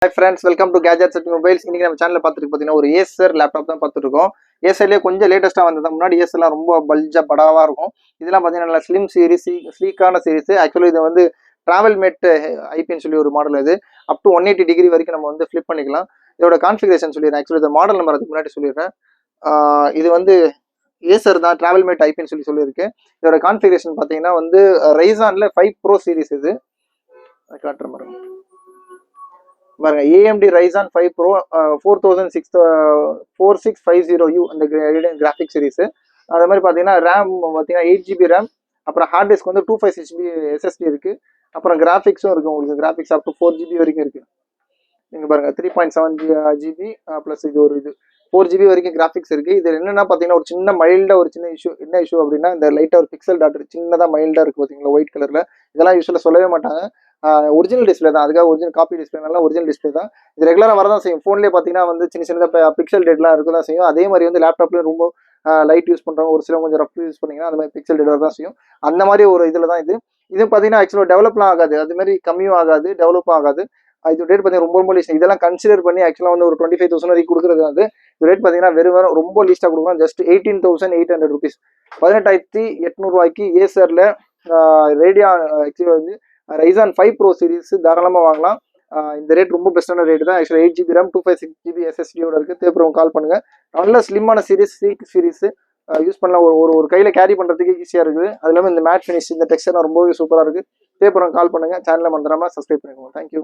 Hi friends, welcome to gadgets at mobiles. இன்னைக்கு நம்ம சேனலில் பார்த்துட்டு பார்த்தீங்கன்னா ஒரு ஏசர் லேப்டாப் தான் பார்த்துருக்கோம். ஏசர்லேயே கொஞ்சம் லேட்டஸ்ட்டாக வந்தது. முன்னாடி ஏசர்லாம் ரொம்ப பல்ஜா படாவாக இருக்கும். இதெல்லாம் பார்த்தீங்கன்னா நல்லா ஸ்லிம் சீரிஸ், ஸ்லீக்கான சீரிஸ். ஆக்சுவலி இது வந்து ட்ராவல் மேட் ஐபின்னு சொல்லி ஒரு மாடல். இது அப் டு 180 டிகிரி வரைக்கும் நம்ம வந்து ஃப்ளிப் பண்ணிக்கலாம். இதோட கான்ஃபிகரேஷன் சொல்லிடுறேன். ஆக்சுவலி இந்த மாடல் நம்பர் அதுக்கு முன்னாடி சொல்லிடுறேன். இது வந்து ஏசர் தான் ட்ராவல் மேட் ஐபின்னு சொல்லியிருக்கு. இதோட கான்ஃபிகரேஷன் பார்த்தீங்கன்னா வந்து ரைசானில் 5 ப்ரோ சீரிஸ். இது காட்டுற மாதிரி பாருங்க, ஏஎம்டி ரைசான் 5 ப்ரோ 4650U அந்த கிராஃபிக் சீரிஸ். அதே மாதிரி பார்த்தீங்கன்னா ரேம் பார்த்தீங்கன்னா 8 GB ரேம். அப்புறம் ஹார்ட் டிஸ்க் வந்து 256 GB SSD இருக்கு. அப்புறம் கிராஃபிக்ஸும் இருக்கு. உங்களுக்கு கிராஃபிக்ஸ் அப் டு 4 GB வரைக்கும் இருக்கு. நீங்க பாருங்க 3.7 GB ப்ளஸ் இது ஒரு இது 4 GB வரைக்கும் கிராஃபிக்ஸ் இருக்கு. இது என்னன்னா பார்த்தீங்கன்னா ஒரு சின்ன மைல்டா ஒரு சின்ன இஷ்யூ. என்ன இஷ்யூ அப்படின்னா இந்த லைட்டா ஒரு பிக்சல் டாட் சின்னதா மைல்டா இருக்கு பார்த்தீங்களா, ஒயிட் கலர்ல. இதெல்லாம் யூஸ்வலாக சொல்லவே மாட்டாங்க. ஒரிஜினல் டிஸ்பிளே தான். அதுக்காக ஒரிஜினல் காப்பி டிஸ்பிளேனால ஒரிஜினல் டிஸ்பிளே தான். இது ரெகுலராக வரதான் செய்யும். ஃபோன்லேயே பார்த்தீங்கன்னா வந்து சின்ன சின்னதாக பிக்சல் டேட்லாம் இருக்க தான் செய்யும். அதே மாதிரி வந்து லேப்டாப்லேயும் ரொம்ப லைட் யூஸ் பண்ணுறோம். ஒரு சில கொஞ்சம் ரஃப் யூஸ் பண்ணிங்கன்னா அந்த மாதிரி பிக்சல் டேட் வரதான் செய்யும். அந்த மாதிரி ஒரு இதில் தான் இது. இது பார்த்தீங்கன்னா ஆக்சுவலாக டெவலப்லாம் ஆகாது. அது மாதிரி கம்மியும் ஆகாது, டெவலப்பும் ஆகாது. இது ரேட் பார்த்தீங்கன்னா ரொம்ப ரொம்ப லீஸ்ட். இதெல்லாம் கன்சிடர் பண்ணி ஆக்சுவலாக வந்து ஒரு 25,000 வரைக்கும் கொடுக்குறது வந்து இது ரேட் பார்த்தீங்கன்னா வெறும் ரொம்ப லீஸ்ட்டாக கொடுக்கலாம். ஜஸ்ட் 18,800 rupees, 18,800 ஏசரில் ரேடியா ஆக்சுவலாக வந்து ரைசான் 5 ப்ரோ சீரிஸ் தாராளமாக வாங்கலாம். இந்த ரேட் ரொம்ப பெஸ்ட்டான ரேட் தான். ஆக்சுவலாக 8 GB ரேம் 256 GB SSDயோட இருக்குது. தேவைப்படுறவங்க கால் பண்ணுங்க. நல்ல ஸ்லிம்மான சீரிஸ், சீரிஸ் யூஸ் பண்ணலாம். ஒரு கையில் கேரி பண்ணுறதுக்கு ஈஸியாக இருக்குது. அது இல்லாமல் இந்த மேட் ஃபினிஷ், இந்த டெக்ஸ்டர்லாம் ரொம்பவே சூப்பராக இருக்குது. தேவைப்படுறவங்க கால் பண்ணுங்க. சேனலை மறந்துடாம சப்ஸ்கிரைப் பண்ணிக்கோங்க. தேங்க்யூ.